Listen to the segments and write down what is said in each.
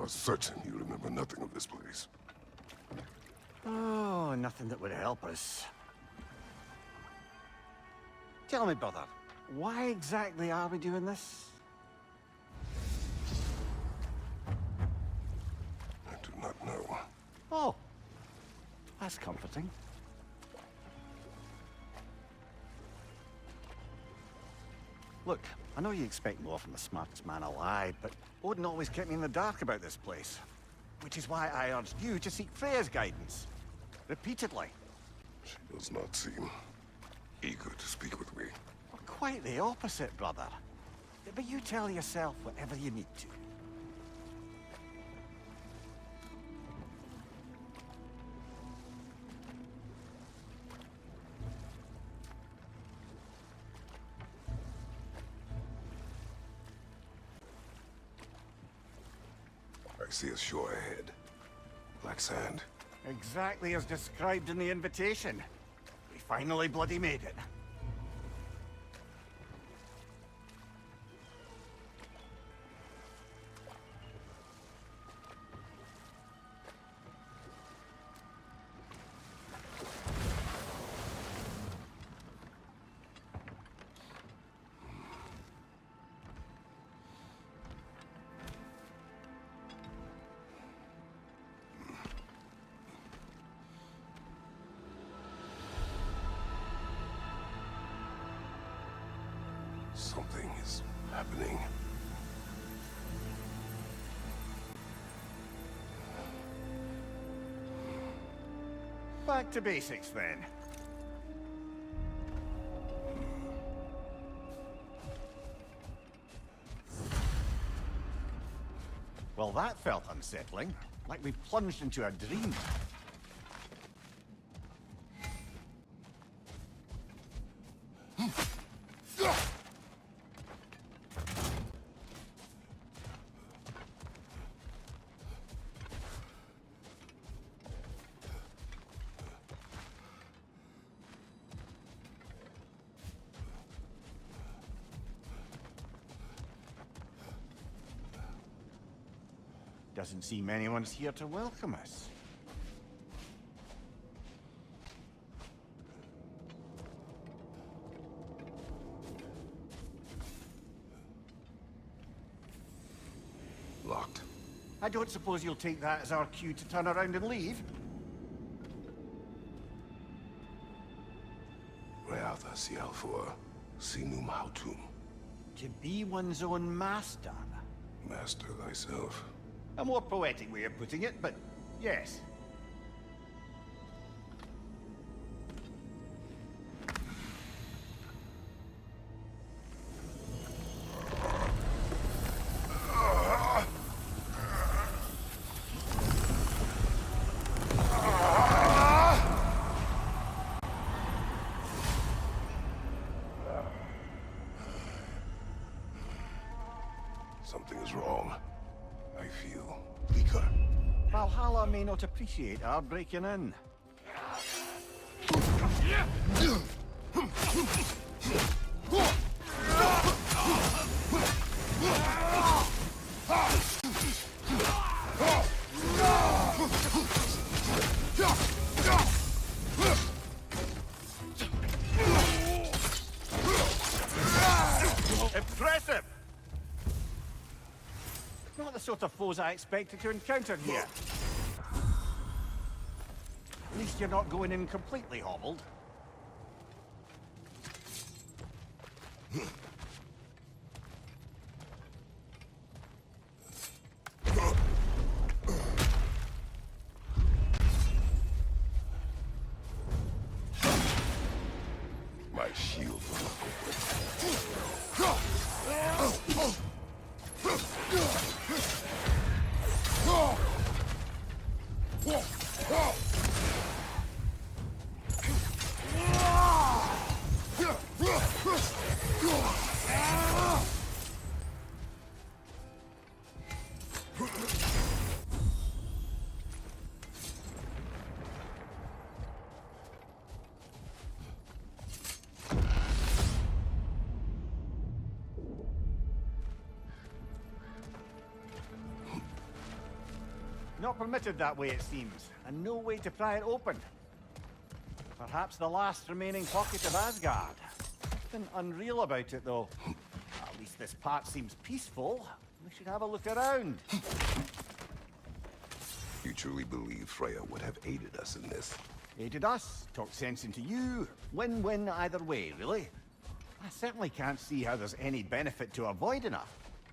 are certain you remember nothing of this place. Oh, nothing that would help us. Tell me, brother, why exactly are we doing this? I do not know. Oh, that's comforting. Look, I know you expect more from the smartest man alive, but Odin always kept me in the dark about this place. Which is why I urged you to seek Freya's guidance. Repeatedly. She does not seem eager to speak with me. Well, quite the opposite, brother. But you tell yourself whatever you need to. I see a shore ahead. Black sand. Exactly as described in the invitation. We finally bloody made it. Something is happening. Back to basics, then. Well, that felt unsettling. Like we plunged into a dream. Doesn't seem anyone's here to welcome us. Locked. I don't suppose you'll take that as our cue to turn around and leave? Reatha Sialfor, Sinum Hautum. To be one's own master. Master thyself. A more poetic way of putting it, but yes. Something is wrong. I feel weaker. Valhalla may not appreciate our breaking in. Impressive! Not the sort of foes I expected to encounter here. At least you're not going in completely hobbled. My shield. Not permitted that way, it seems, and no way to pry it open. Perhaps the last remaining pocket of Asgard. Something unreal about it, though. At least this part seems peaceful. We should have a look around. You truly believe Freya would have aided us in this? Aided us, talked sense into you. Win-win either way, really. I certainly can't see how there's any benefit to avoiding her.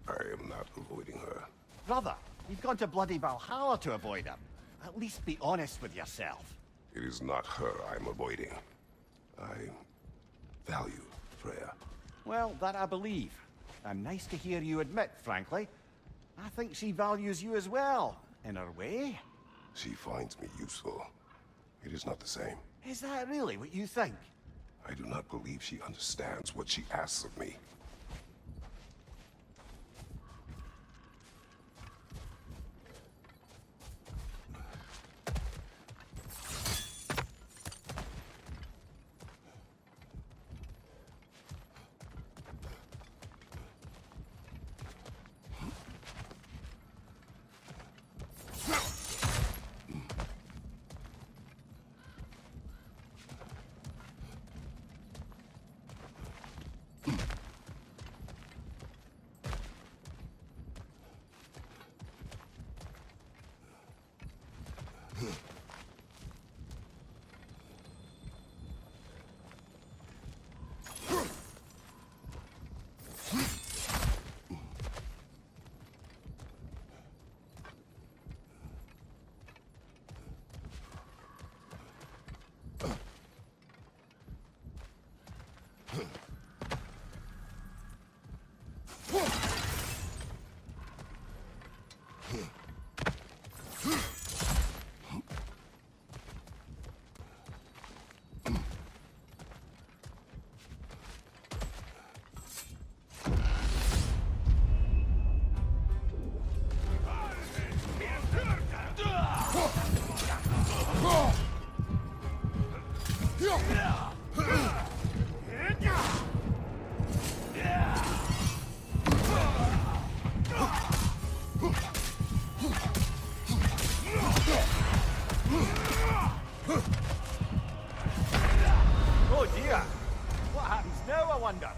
I am not avoiding her. Brother, you've gone to bloody Valhalla to avoid her. At least be honest with yourself. It is not her I'm avoiding. I value Freya. Well, that I believe. And nice to hear you admit, frankly. I think she values you as well, in her way. She finds me useful. It is not the same. Is that really what you think? I do not believe she understands what she asks of me. Oh dear! What happens now, I wonder?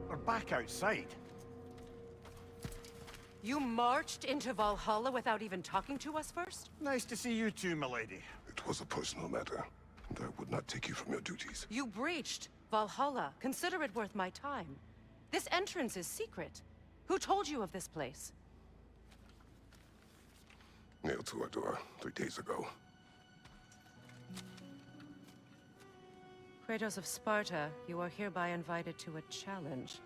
We're back outside. You marched into Valhalla without even talking to us first? Nice to see you too, milady. It was a personal matter, and I would not take you from your duties. You breached Valhalla. Consider it worth my time. This entrance is secret. Who told you of this place? Nailed to our door 3 days ago. Kratos of Sparta, you are hereby invited to a challenge.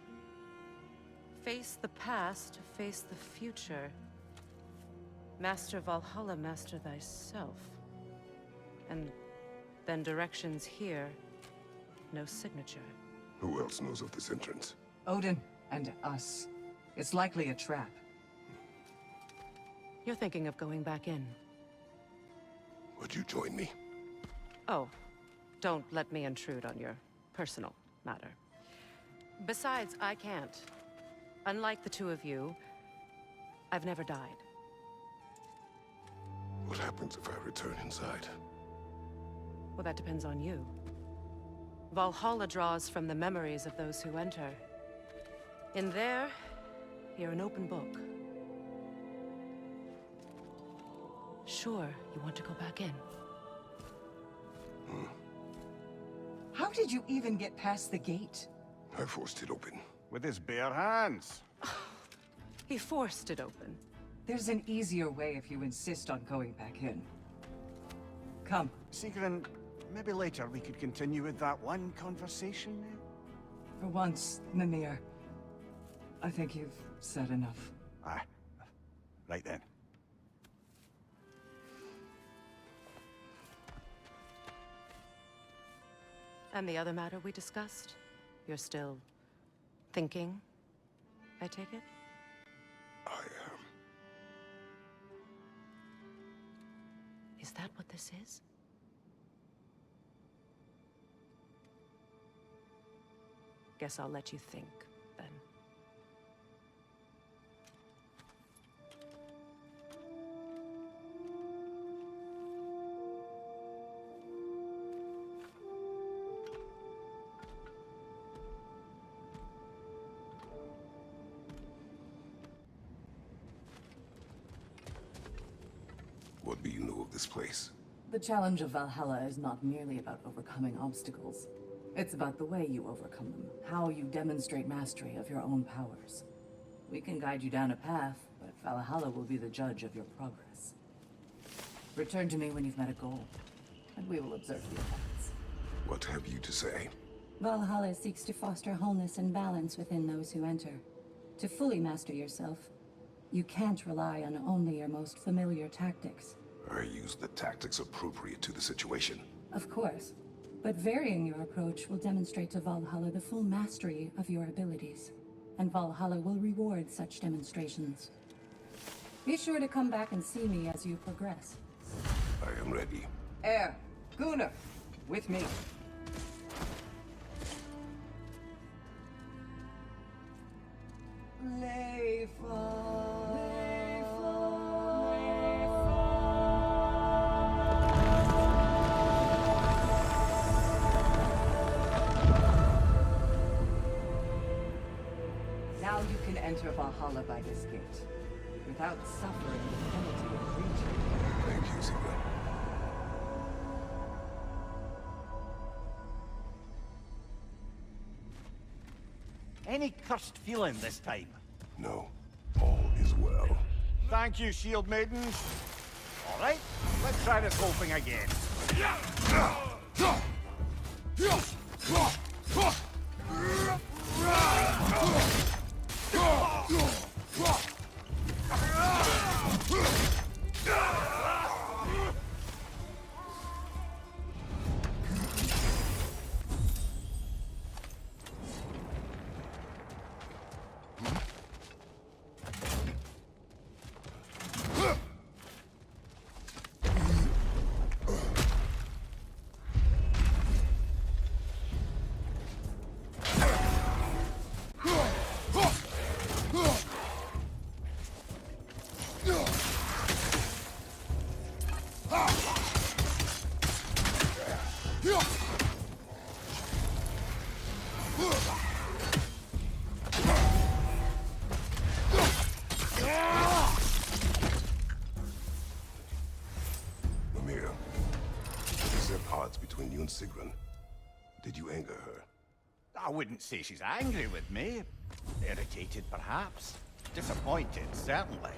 Face the past, face the future. Master Valhalla, master thyself. And then directions here, no signature. Who else knows of this entrance? Odin and us. It's likely a trap. You're thinking of going back in. Would you join me? Oh, don't let me intrude on your personal matter. Besides, I can't. Unlike the two of you, I've never died. What happens if I return inside? Well, that depends on you. Valhalla draws from the memories of those who enter. In there, you're an open book. Sure, you want to go back in. How did you even get past the gate? I forced it open. With his bare hands. He forced it open. There's an easier way if you insist on going back in. Come. Sigrun, maybe later we could continue with that one conversation. For once, Mimir. I think you've said enough. Aye. Right then. And the other matter we discussed? You're still thinking, I take it? I am. Is that what this is? Guess I'll let you think, then. What do you know of this place? The challenge of Valhalla is not merely about overcoming obstacles. It's about the way you overcome them, how you demonstrate mastery of your own powers. We can guide you down a path, but Valhalla will be the judge of your progress. Return to me when you've met a goal, and we will observe the effects. What have you to say? Valhalla seeks to foster wholeness and balance within those who enter. To fully master yourself, you can't rely on only your most familiar tactics. I use the tactics appropriate to the situation. Of course, but varying your approach will demonstrate to Valhalla the full mastery of your abilities, and Valhalla will reward such demonstrations. Be sure to come back and see me as you progress. I am ready. Gunnar, with me. Now you can enter Valhalla by this gate, without suffering the penalty of breach. Thank you, Zika. Any cursed feeling this time? No, all is well. Thank you, Shield Maidens. All right, let's try this whole thing again. Mimir, is there odds between you and Sigrun? Did you anger her? I wouldn't say she's angry with me. Irritated, perhaps. Disappointed, certainly.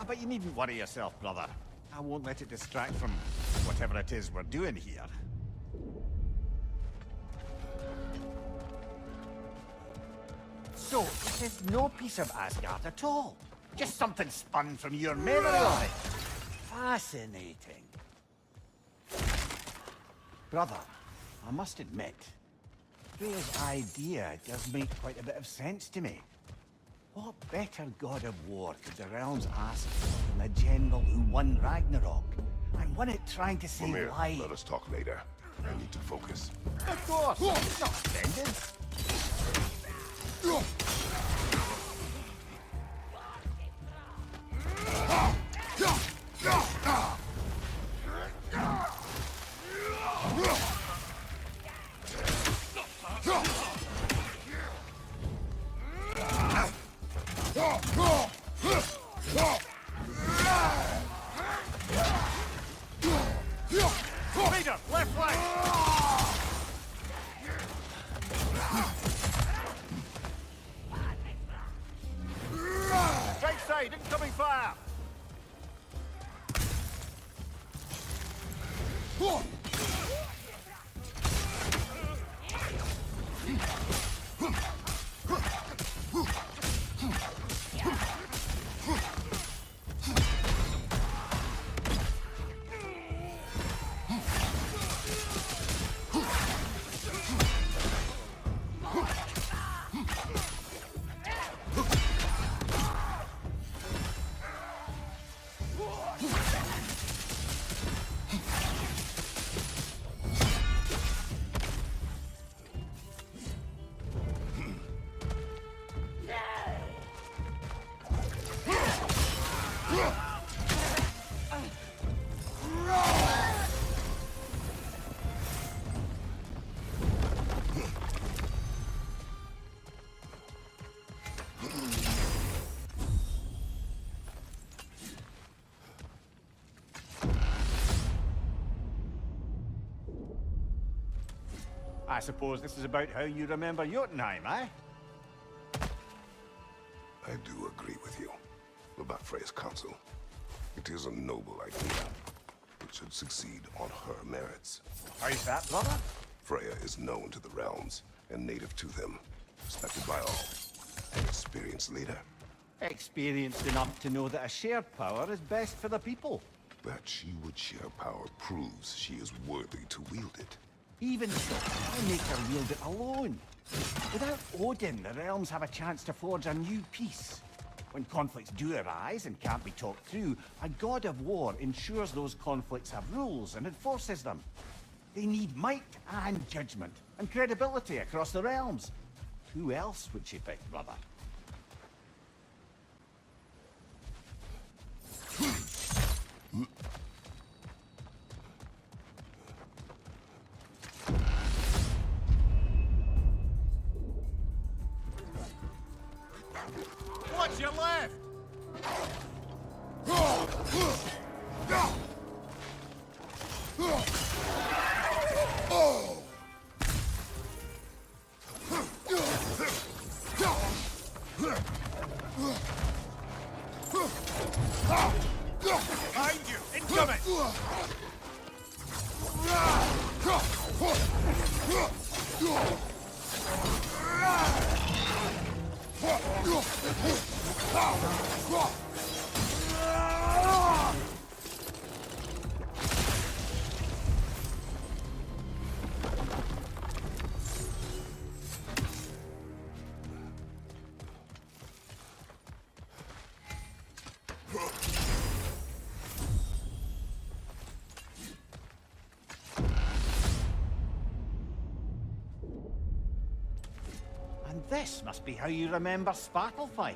But you needn't worry yourself, brother. I won't let it distract from whatever it is we're doing here. So, this is no piece of Asgard at all. Just something spun from your memory line. Fascinating. Brother, I must admit, Freya's idea does make quite a bit of sense to me. What better god of war could the realms ask than the general who won Ragnarok and won it trying to save Mimir, lives? let us talk later. I need to focus. Of course, it's not offended. Leader, left flank! I suppose this is about how you remember Jotunheim, eh? I do agree with you about Freya's counsel. It is a noble idea. It should succeed on her merits. How's that, brother? Freya is known to the realms and native to them, respected by all. An experienced leader. Experienced enough to know that a shared power is best for the people. That she would share power proves she is worthy to wield it. Even so, why make her wield it alone? Without Odin, the realms have a chance to forge a new peace. When conflicts do arise and can't be talked through, a god of war ensures those conflicts have rules and enforces them. They need might and judgment and credibility across the realms. Who else would she pick, brother? What's your left? Behind you! Incoming! And this must be how you remember Svartalfheim.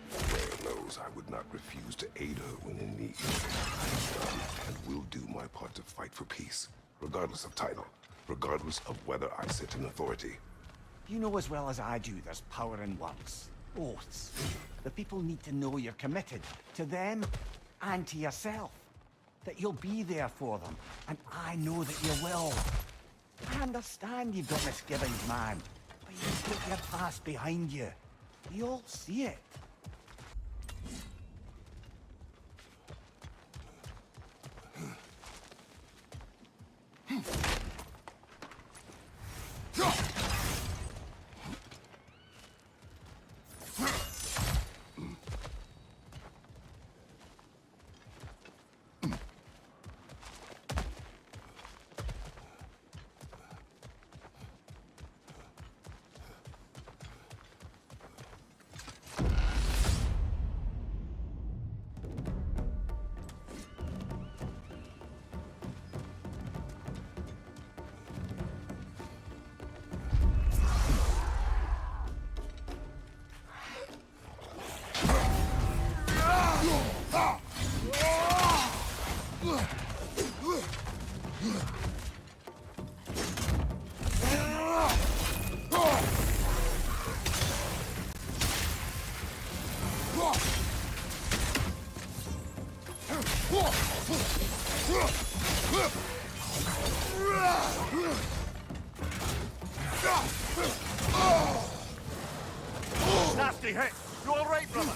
Freya knows I would not refuse to aid her when in need. I am and will do my part to fight for peace, regardless of title, regardless of whether I sit in authority. You know as well as I do there's power in words. Oaths. The people need to know you're committed to them and to yourself. That you'll be there for them, and I know that you will. I understand you've got misgivings, man, but you put your past behind you. We all see it. Nasty hit! You all right, brother?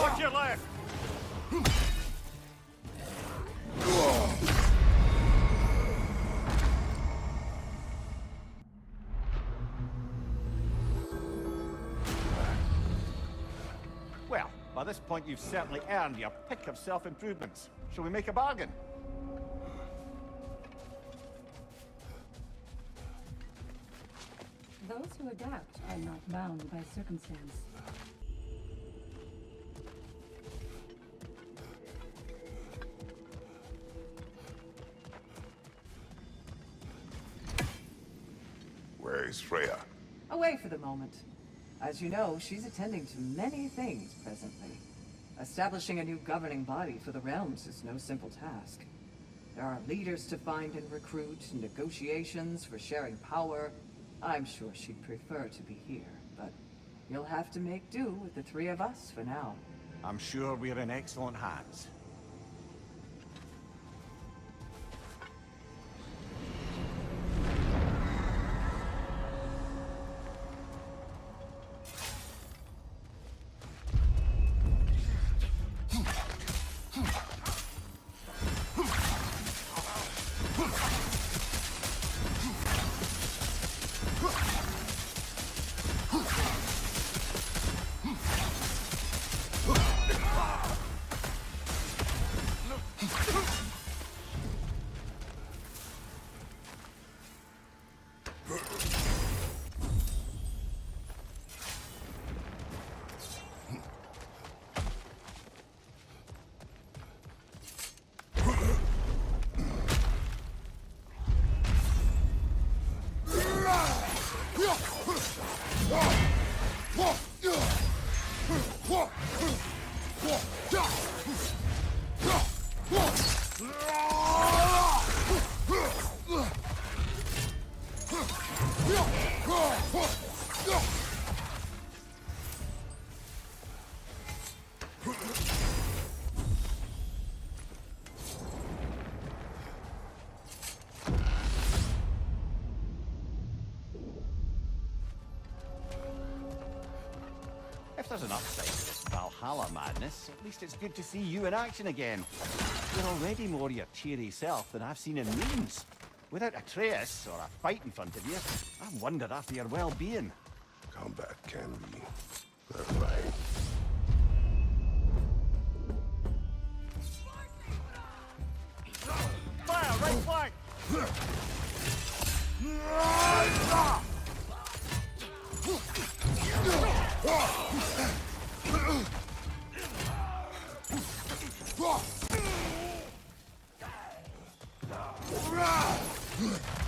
Watch your left! Well, by this point you've certainly earned your pick of self-improvements. Shall we make a bargain? Those who adapt are not bound by circumstance. is Freya? Away for the moment. As you know, she's attending to many things presently. Establishing a new governing body for the realms is no simple task. There are leaders to find and recruit, negotiations for sharing power. I'm sure she'd prefer to be here, but you'll have to make do with the three of us for now. I'm sure we're in excellent hands. If there's an upside to this Valhalla madness, at least it's good to see you in action again. You're already more your cheery self than I've seen in meetings. Without Atreus, or a fight in front of you, I wonder after your well-being. Combat can be terrifying. Fire, right flank!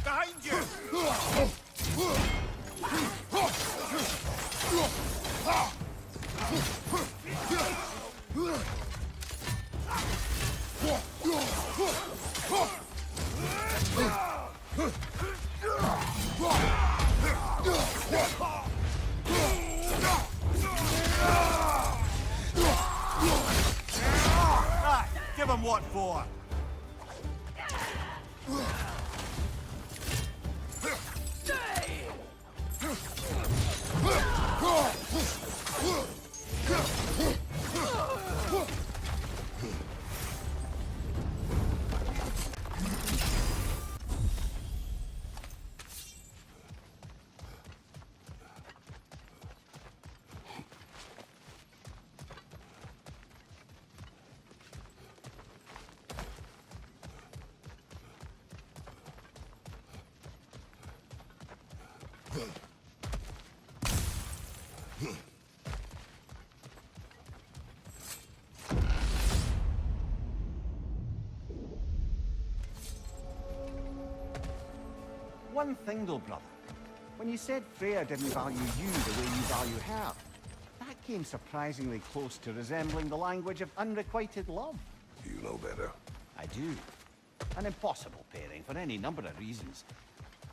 Behind you! Right, give him what for. One thing though, brother. When you said Freya didn't value you the way you value her, that came surprisingly close to resembling the language of unrequited love. You know better. I do. An impossible pairing for any number of reasons.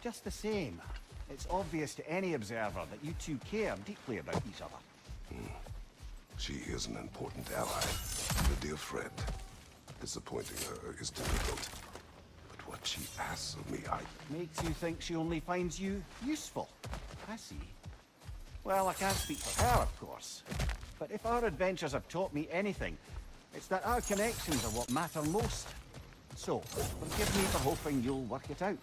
Just the same, it's obvious to any observer that you two care deeply about each other. She is an important ally, a dear friend. Disappointing her is difficult. But what she asks of me, Makes you think she only finds you useful. I see. Well, I can't speak for her, of course. But if our adventures have taught me anything, it's that our connections are what matter most. So, forgive me for hoping you'll work it out.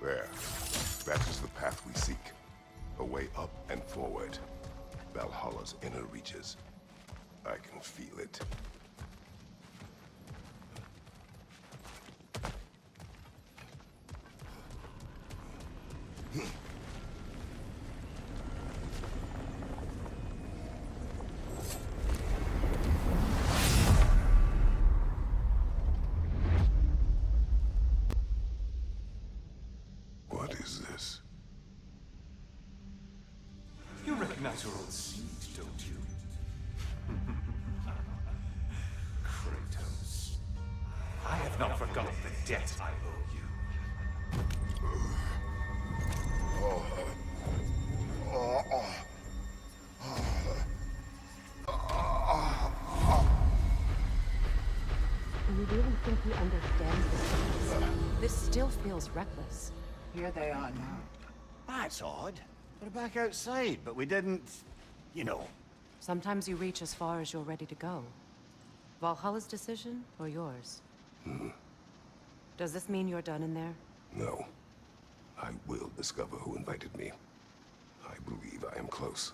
There. That is the path we seek. A way up and forward. Valhalla's inner reaches. I can feel it. What is this? You recognize your old seat, don't you? Kratos. I have not forgotten the debt I owe you. Do you really think he understands this? This still feels reckless. Here they are now. That's odd. We're back outside, but we didn't... You know. Sometimes you reach as far as you're ready to go. Valhalla's decision, or yours? Does this mean you're done in there? No. I will discover who invited me. I believe I am close.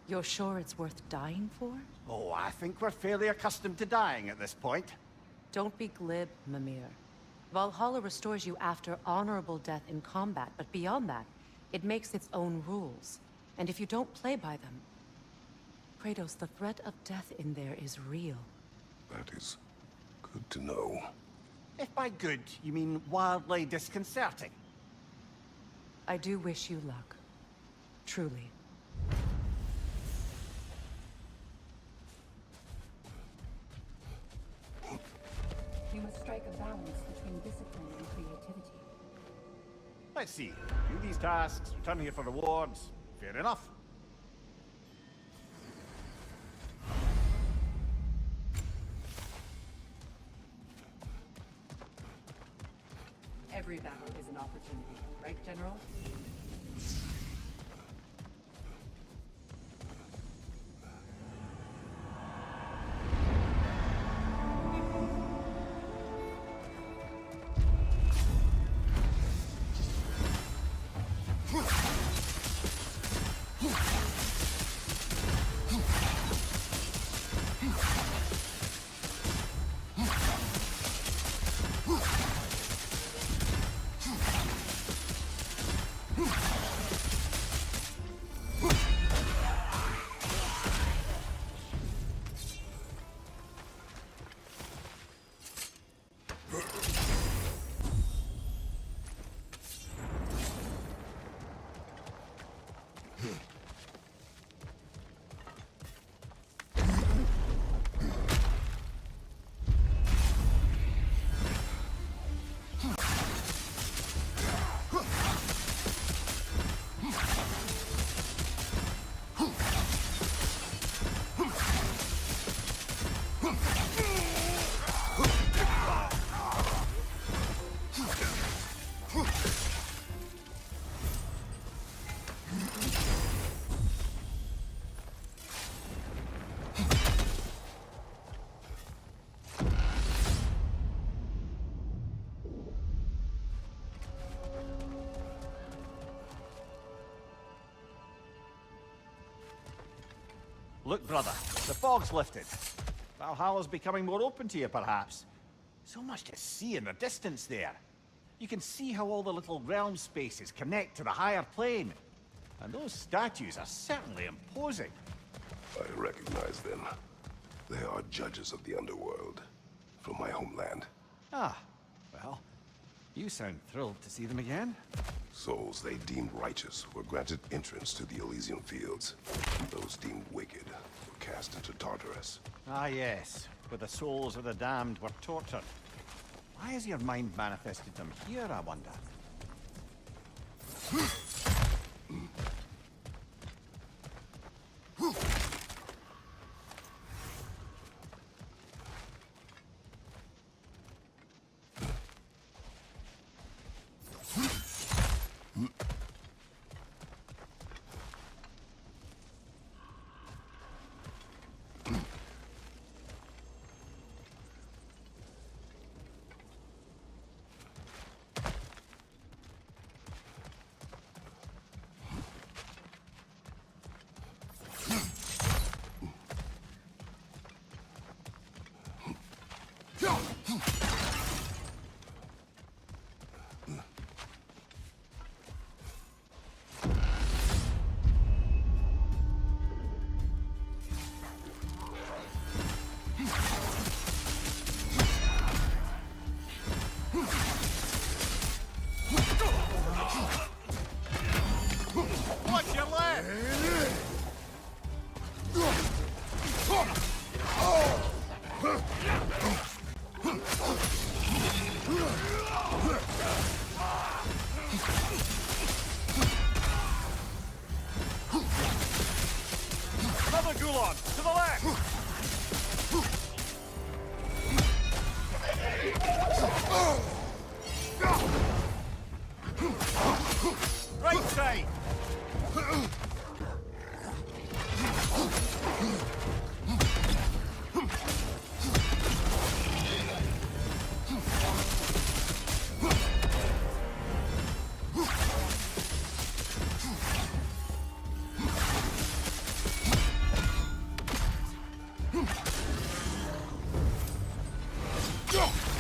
You're sure it's worth dying for? Oh, I think we're fairly accustomed to dying at this point. Don't be glib, Mimir. Valhalla restores you after honorable death in combat, but beyond that, it makes its own rules. And if you don't play by them... Kratos, the threat of death in there is real. That is good to know. If by good, you mean wildly disconcerting. I do wish you luck. Truly. You must strike a balance between discipline and creativity. Let's see. Do these tasks, return here for rewards. Fair enough. Every battle is an opportunity, right, General? Look, brother, the fog's lifted. Valhalla's becoming more open to you, perhaps. So much to see in the distance there. You can see how all the little realm spaces connect to the higher plane. And those statues are certainly imposing. I recognize them. They are judges of the underworld, from my homeland. Ah, well, you sound thrilled to see them again. Souls they deemed righteous were granted entrance to the Elysian fields. Those deemed wicked were cast into Tartarus. Ah, yes, where the souls of the damned were tortured. Why has your mind manifested them here, I wonder? Watch your left! Another Gulag, to the left! Right side! Ugh!